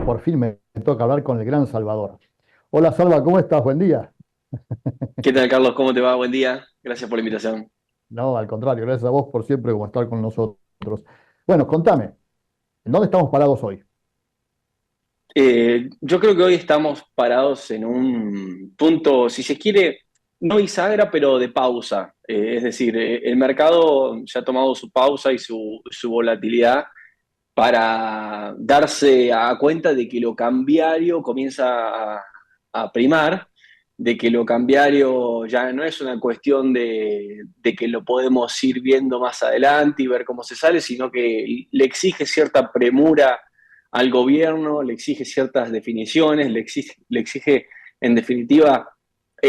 por fin me toca hablar con el gran Salvador. Hola Salva, ¿cómo estás? Buen día. ¿Qué tal, Carlos? ¿Cómo te va? Buen día. Gracias por la invitación. No, al contrario, gracias a vos por siempre como estar con nosotros. Bueno, contame, ¿en dónde estamos parados hoy? Yo creo que hoy estamos parados en un punto, si se quiere, no bisagra, pero de pausa. Es decir, el mercado ya ha tomado su pausa y su volatilidad para darse a cuenta de que lo cambiario comienza a primar, de que lo cambiario ya no es una cuestión de que lo podemos ir viendo más adelante y ver cómo se sale, sino que le exige cierta premura al gobierno, le exige ciertas definiciones, le exige en definitiva,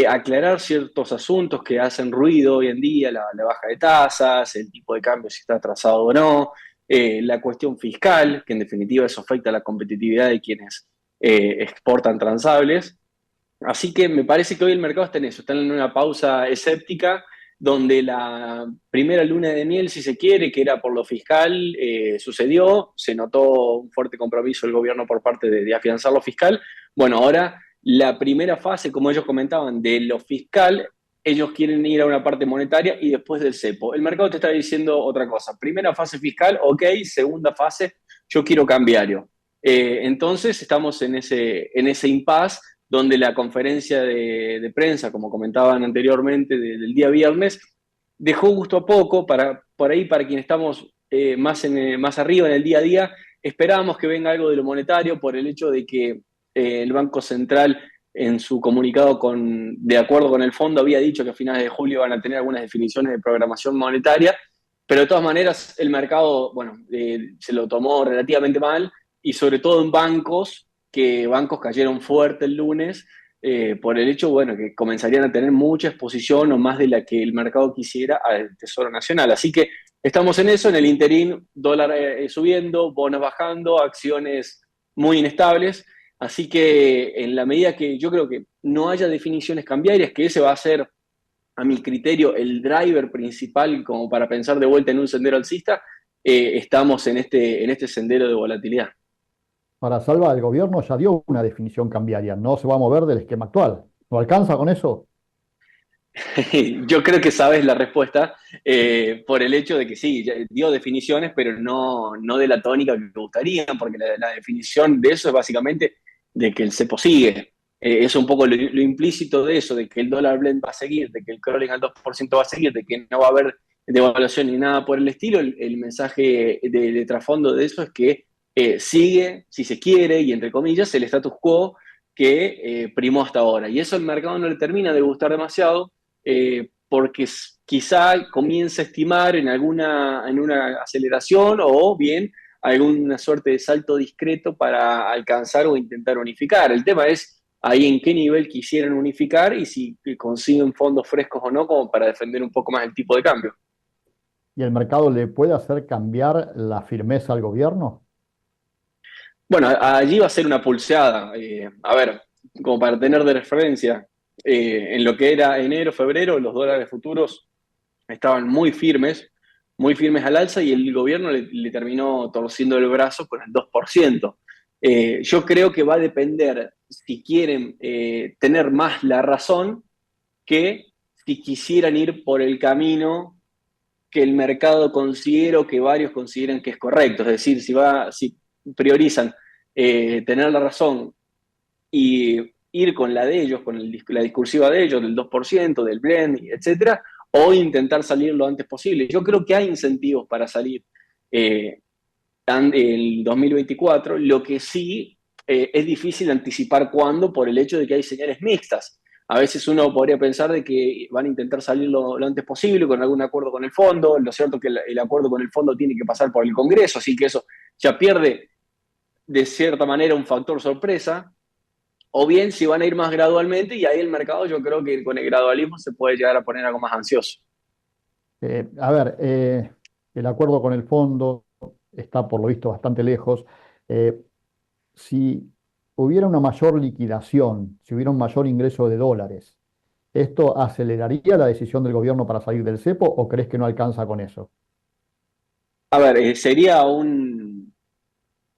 aclarar ciertos asuntos que hacen ruido hoy en día, la baja de tasas, el tipo de cambio si está atrasado o no, la cuestión fiscal, que en definitiva eso afecta a la competitividad de quienes exportan transables. Así que me parece que hoy el mercado está en eso, está en una pausa escéptica, donde la primera luna de miel, si se quiere, que era por lo fiscal, sucedió, se notó un fuerte compromiso del gobierno por parte de afianzar lo fiscal. Bueno, ahora la primera fase, como ellos comentaban, de lo fiscal, ellos quieren ir a una parte monetaria y después del cepo. El mercado te está diciendo otra cosa. Primera fase fiscal, ok, segunda fase, yo quiero cambiario. Entonces estamos en ese impasse donde la conferencia de prensa, como comentaban anteriormente, del día viernes, dejó gusto a poco, por ahí para quienes estamos más arriba en el día a día, esperábamos que venga algo de lo monetario por el hecho de que el Banco Central en su comunicado de acuerdo con el fondo había dicho que a finales de julio van a tener algunas definiciones de programación monetaria, pero de todas maneras el mercado, bueno, se lo tomó relativamente mal y sobre todo en bancos, que bancos cayeron fuerte el lunes por el hecho, bueno, que comenzarían a tener mucha exposición o más de la que el mercado quisiera al Tesoro Nacional. Así que estamos en eso, en el interín, dólar subiendo, bonos bajando, acciones muy inestables. Así que en la medida que yo creo que no haya definiciones cambiarias, que ese va a ser, a mi criterio, el driver principal como para pensar de vuelta en un sendero alcista, estamos en este sendero de volatilidad. Para Salva, el gobierno ya dio una definición cambiaria, no se va a mover del esquema actual. ¿No alcanza con eso? Yo creo que sabes la respuesta por el hecho de que sí, ya dio definiciones, pero no de la tónica que me gustaría, porque la definición de eso es básicamente de que el cepo sigue. Es un poco lo implícito de eso, de que el dólar blend va a seguir, de que el crawling al 2% va a seguir, de que no va a haber devaluación ni nada por el estilo. El mensaje de trasfondo de eso es que sigue, si se quiere, y entre comillas, el status quo que primó hasta ahora. Y eso al mercado no le termina de gustar demasiado porque quizá comience a estimar en una aceleración o bien alguna suerte de salto discreto para alcanzar o intentar unificar. El tema es ahí en qué nivel quisieran unificar y si consiguen fondos frescos o no como para defender un poco más el tipo de cambio. ¿Y el mercado le puede hacer cambiar la firmeza al gobierno? Bueno, allí va a ser una pulseada. A ver, como para tener de referencia, en lo que era enero, febrero, los dólares futuros estaban muy firmes al alza y el gobierno le terminó torciendo el brazo con el 2%. Yo creo que va a depender si quieren tener más la razón que si quisieran ir por el camino que el mercado considera o que varios consideran que es correcto. Es decir, si priorizan tener la razón y ir con la de ellos, con la discursiva de ellos, del 2% del blend, etcétera, o intentar salir lo antes posible. Yo creo que hay incentivos para salir eh, el 2024, lo que sí es difícil anticipar cuándo por el hecho de que hay señales mixtas. A veces uno podría pensar de que van a intentar salir lo antes posible con algún acuerdo con el fondo. Lo cierto es que el acuerdo con el fondo tiene que pasar por el Congreso, así que eso ya pierde de cierta manera un factor sorpresa, o bien si van a ir más gradualmente y ahí el mercado yo creo que con el gradualismo se puede llegar a poner algo más ansioso. A ver, el acuerdo con el fondo está por lo visto bastante lejos. Eh, si hubiera una mayor liquidación, si hubiera un mayor ingreso de dólares, ¿esto aceleraría la decisión del gobierno para salir del cepo o crees que no alcanza con eso? A ver, sería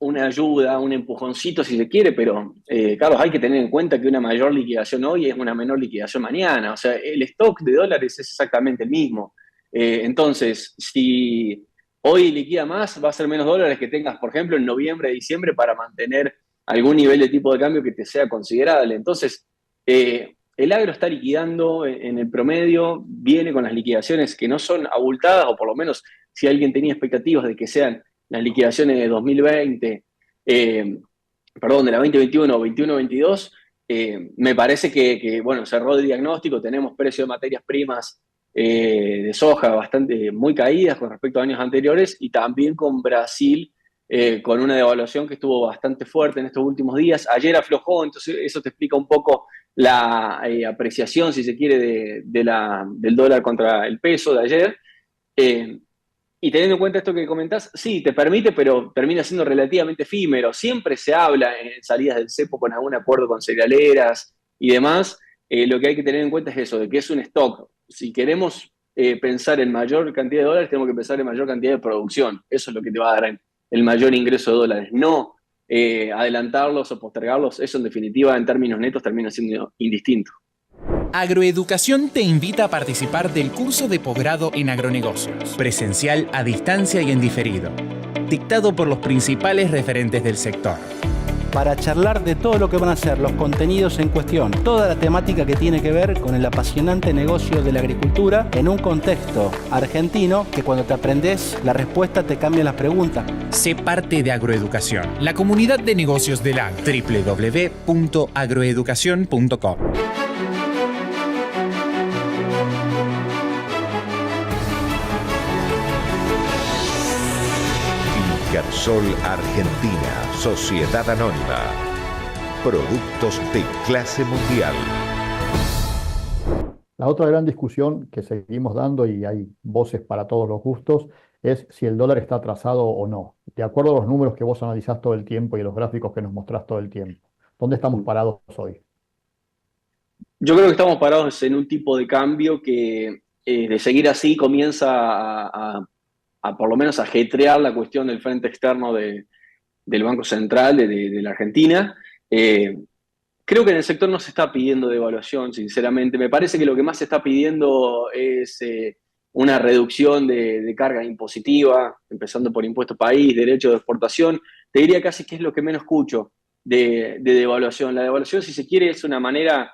una ayuda, un empujoncito si se quiere, pero Carlos, hay que tener en cuenta que una mayor liquidación hoy es una menor liquidación mañana. O sea, el stock de dólares es exactamente el mismo. Entonces, si hoy liquida más, va a ser menos dólares que tengas, por ejemplo, en noviembre, diciembre, para mantener algún nivel de tipo de cambio que te sea considerable. Entonces, el agro está liquidando en el promedio, viene con las liquidaciones que no son abultadas, o por lo menos si alguien tenía expectativas de que sean las liquidaciones de 2020, perdón, de la 2021 o 21-22, me parece bueno, cerró el diagnóstico, tenemos precios de materias primas de soja bastante muy caídas con respecto a años anteriores y también con Brasil con una devaluación que estuvo bastante fuerte en estos últimos días. Ayer aflojó, entonces eso te explica un poco la apreciación, si se quiere, del dólar contra el peso de ayer. Eh, y teniendo en cuenta esto que comentás, sí, te permite, pero termina siendo relativamente efímero. Siempre se habla en salidas del cepo con algún acuerdo con cerealeras y demás. Lo que hay que tener en cuenta es eso, de que es un stock. Si queremos pensar en mayor cantidad de dólares, tenemos que pensar en mayor cantidad de producción. Eso es lo que te va a dar el mayor ingreso de dólares. No adelantarlos o postergarlos. Eso en definitiva, en términos netos, termina siendo indistinto. Agroeducación te invita a participar del curso de posgrado en agronegocios, presencial, a distancia y en diferido, dictado por los principales referentes del sector. Para charlar de todo lo que van a ser los contenidos en cuestión, toda la temática que tiene que ver con el apasionante negocio de la agricultura en un contexto argentino que cuando te aprendes la respuesta te cambian las preguntas. Sé parte de Agroeducación, la comunidad de negocios del agro. www.agroeducacion.com. Sol Argentina, Sociedad Anónima. Productos de clase mundial. La otra gran discusión que seguimos dando, y hay voces para todos los gustos, es si el dólar está atrasado o no. De acuerdo a los números que vos analizás todo el tiempo y los gráficos que nos mostrás todo el tiempo, ¿dónde estamos parados hoy? Yo creo que estamos parados en un tipo de cambio que de seguir así comienza a por lo menos ajetrear la cuestión del frente externo del Banco Central de la Argentina. Creo que en el sector no se está pidiendo devaluación, sinceramente. Me parece que lo que más se está pidiendo es una reducción de carga impositiva, empezando por impuesto país, derecho de exportación. Te diría casi que es lo que menos escucho de devaluación. La devaluación, si se quiere, es una manera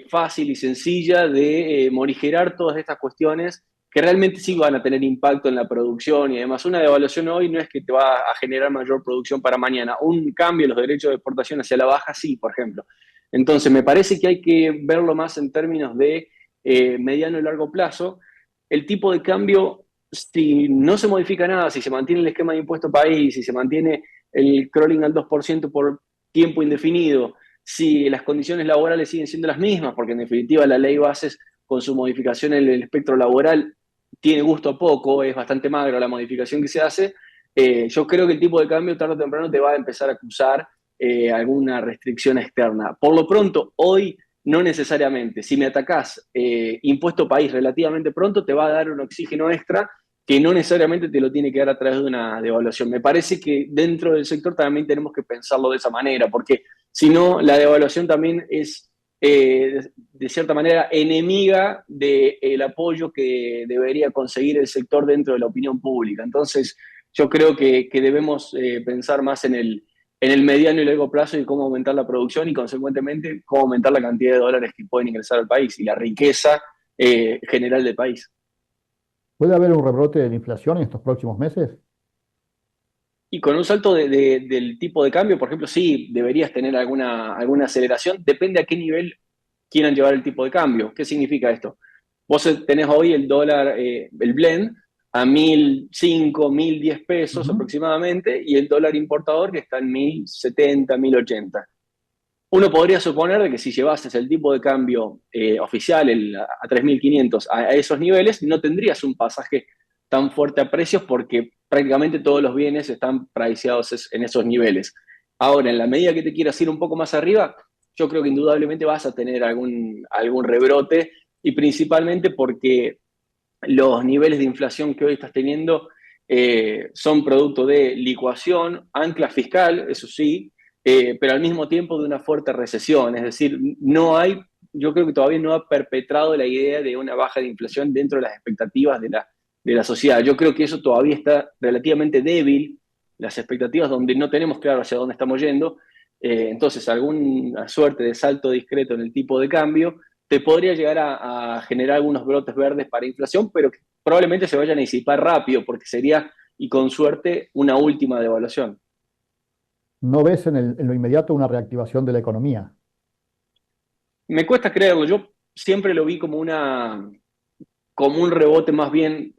fácil y sencilla de morigerar todas estas cuestiones que realmente sí van a tener impacto en la producción y además una devaluación hoy no es que te va a generar mayor producción para mañana. Un cambio en los derechos de exportación hacia la baja, sí, por ejemplo. Entonces, me parece que hay que verlo más en términos de mediano y largo plazo. El tipo de cambio, si no se modifica nada, si se mantiene el esquema de impuesto país, si se mantiene el crawling al 2% por tiempo indefinido, si las condiciones laborales siguen siendo las mismas, porque en definitiva la ley bases con su modificación en el espectro laboral tiene gusto a poco, es bastante magro la modificación que se hace, yo creo que el tipo de cambio tarde o temprano te va a empezar a acusar alguna restricción externa. Por lo pronto, hoy no necesariamente. Si me atacás impuesto país relativamente pronto, te va a dar un oxígeno extra que no necesariamente te lo tiene que dar a través de una devaluación. Me parece que dentro del sector también tenemos que pensarlo de esa manera, porque si no, la devaluación también es de cierta manera enemiga del apoyo que debería conseguir el sector dentro de la opinión pública. Entonces, yo creo que debemos pensar más en el mediano y largo plazo y cómo aumentar la producción y, consecuentemente, cómo aumentar la cantidad de dólares que pueden ingresar al país y la riqueza general del país. ¿Puede haber un rebrote de la inflación en estos próximos meses? Y con un salto del tipo de cambio, por ejemplo, sí, deberías tener alguna aceleración. Depende a qué nivel quieran llevar el tipo de cambio. ¿Qué significa esto? Vos tenés hoy el dólar, el blend, a 1.005, 1.010 pesos Ujú. aproximadamente, y el dólar importador que está en 1.070, 1.080. Uno podría suponer de que si llevases el tipo de cambio oficial a 3.500 a esos niveles, no tendrías un pasaje tan fuerte a precios porque prácticamente todos los bienes están priceados en esos niveles. Ahora, en la medida que te quieras ir un poco más arriba, yo creo que indudablemente vas a tener algún rebrote y principalmente porque los niveles de inflación que hoy estás teniendo son producto de licuación, ancla fiscal, eso sí, pero al mismo tiempo de una fuerte recesión. Es decir, yo creo que todavía no ha perpetrado la idea de una baja de inflación dentro de las expectativas de la sociedad. Yo creo que eso todavía está relativamente débil, las expectativas donde no tenemos claro hacia dónde estamos yendo. Entonces, alguna suerte de salto discreto en el tipo de cambio te podría llegar a generar algunos brotes verdes para inflación, pero que probablemente se vayan a disipar rápido, porque sería, y con suerte, una última devaluación. ¿No ves en lo inmediato una reactivación de la economía? Me cuesta creerlo, yo siempre lo vi como un rebote más bien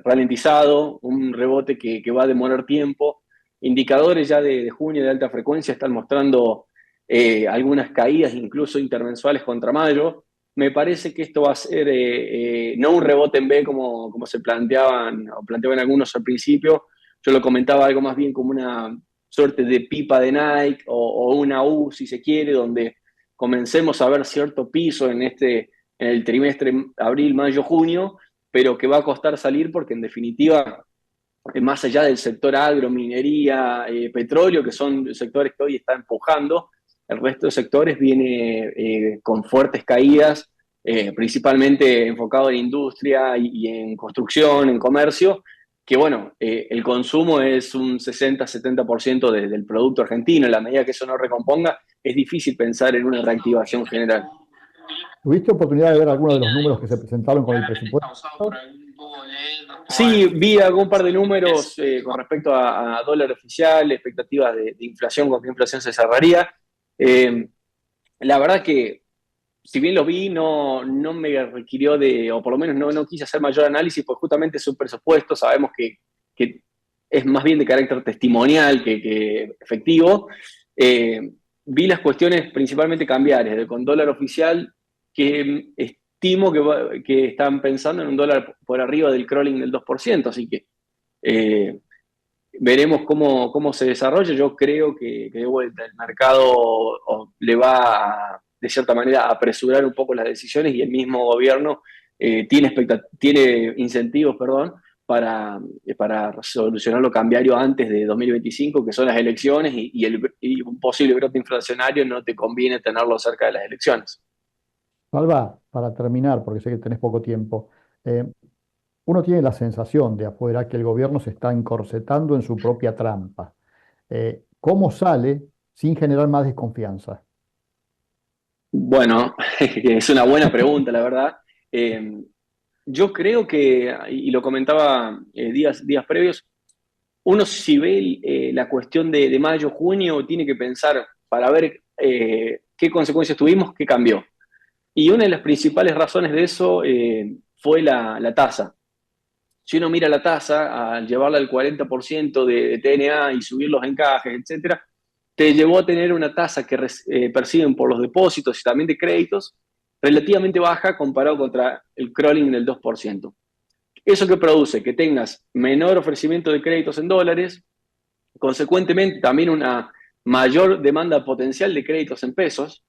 ralentizado, un rebote que va a demorar tiempo. Indicadores ya de junio de alta frecuencia están mostrando algunas caídas, incluso intermensuales contra mayo. Me parece que esto va a ser no un rebote en B como se planteaban algunos al principio. Yo lo comentaba algo más bien como una suerte de pipa de Nike o una U, si se quiere, donde comencemos a ver cierto piso en el trimestre abril, mayo, junio, pero que va a costar salir porque en definitiva, más allá del sector agro, minería, petróleo, que son sectores que hoy están empujando, el resto de sectores viene con fuertes caídas, principalmente enfocado en industria y en construcción, en comercio, que bueno, el consumo es un 60-70% del producto argentino. En la medida que eso no recomponga, es difícil pensar en una reactivación general. ¿Tuviste oportunidad de ver algunos de los números que se presentaron con el presupuesto? Sí, vi algún par de números con respecto a dólar oficial, expectativas de inflación, con qué inflación se cerraría. La verdad que, si bien lo vi, no me requirió o por lo menos no quise hacer mayor análisis, pues justamente es un presupuesto, sabemos que es más bien de carácter testimonial que efectivo. Vi las cuestiones principalmente cambiarias, con dólar oficial, que estimo que están pensando en un dólar por arriba del crawling del 2%, así que veremos cómo se desarrolla. Yo creo que de vuelta el mercado le va de cierta manera a apresurar un poco las decisiones, y el mismo gobierno tiene incentivos, para solucionar lo cambiario antes de 2025, que son las elecciones, y un posible brote inflacionario no te conviene tenerlo cerca de las elecciones. Salva, para terminar, porque sé que tenés poco tiempo, uno tiene la sensación de afuera que el gobierno se está encorsetando en su propia trampa. ¿Cómo sale sin generar más desconfianza? Bueno, es una buena pregunta, la verdad. Yo creo que, y lo comentaba días previos, uno, si ve la cuestión de mayo, junio, tiene que pensar para ver qué consecuencias tuvimos, qué cambió. Y una de las principales razones de eso fue la tasa. Si uno mira la tasa, al llevarla al 40% de TNA y subir los encajes, etcétera, te llevó a tener una tasa que perciben por los depósitos y también de créditos relativamente baja comparado contra el crawling del 2%. ¿Eso qué produce? Que tengas menor ofrecimiento de créditos en dólares, consecuentemente también una mayor demanda potencial de créditos en pesos,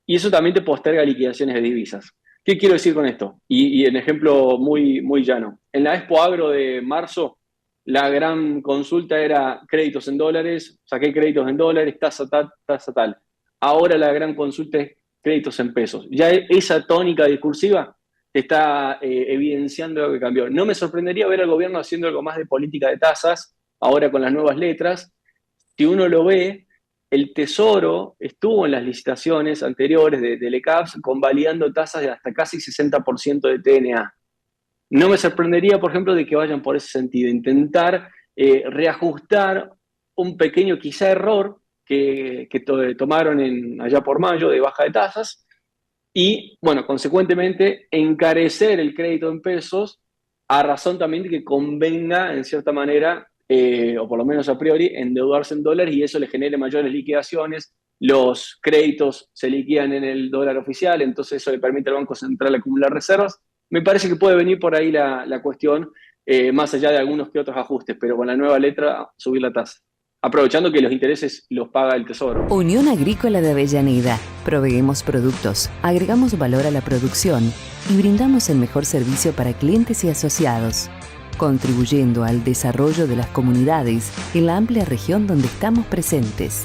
y eso también te posterga liquidaciones de divisas. ¿Qué quiero decir con esto? Y en ejemplo muy, muy llano. En la Expo Agro de marzo, la gran consulta era créditos en dólares, saqué créditos en dólares, tasa tal. Ahora la gran consulta es créditos en pesos. Ya esa tónica discursiva te está evidenciando lo que cambió. No me sorprendería ver al gobierno haciendo algo más de política de tasas, ahora con las nuevas letras. Si uno lo ve, el Tesoro estuvo en las licitaciones anteriores del ECAPS convalidando tasas de hasta casi 60% de TNA. No me sorprendería, por ejemplo, de que vayan por ese sentido, intentar reajustar un pequeño quizá error que tomaron allá por mayo de baja de tasas y, bueno, consecuentemente encarecer el crédito en pesos a razón también de que convenga, en cierta manera, o por lo menos a priori, endeudarse en dólares y eso le genere mayores liquidaciones. Los créditos se liquidan en el dólar oficial, entonces eso le permite al Banco Central acumular reservas. Me parece que puede venir por ahí la cuestión, más allá de algunos que otros ajustes, pero con la nueva letra subir la tasa, aprovechando que los intereses los paga el Tesoro. Unión Agrícola de Avellaneda. Proveemos productos, agregamos valor a la producción y brindamos el mejor servicio para clientes y asociados. contribuyendo al desarrollo de las comunidades en la amplia región donde estamos presentes.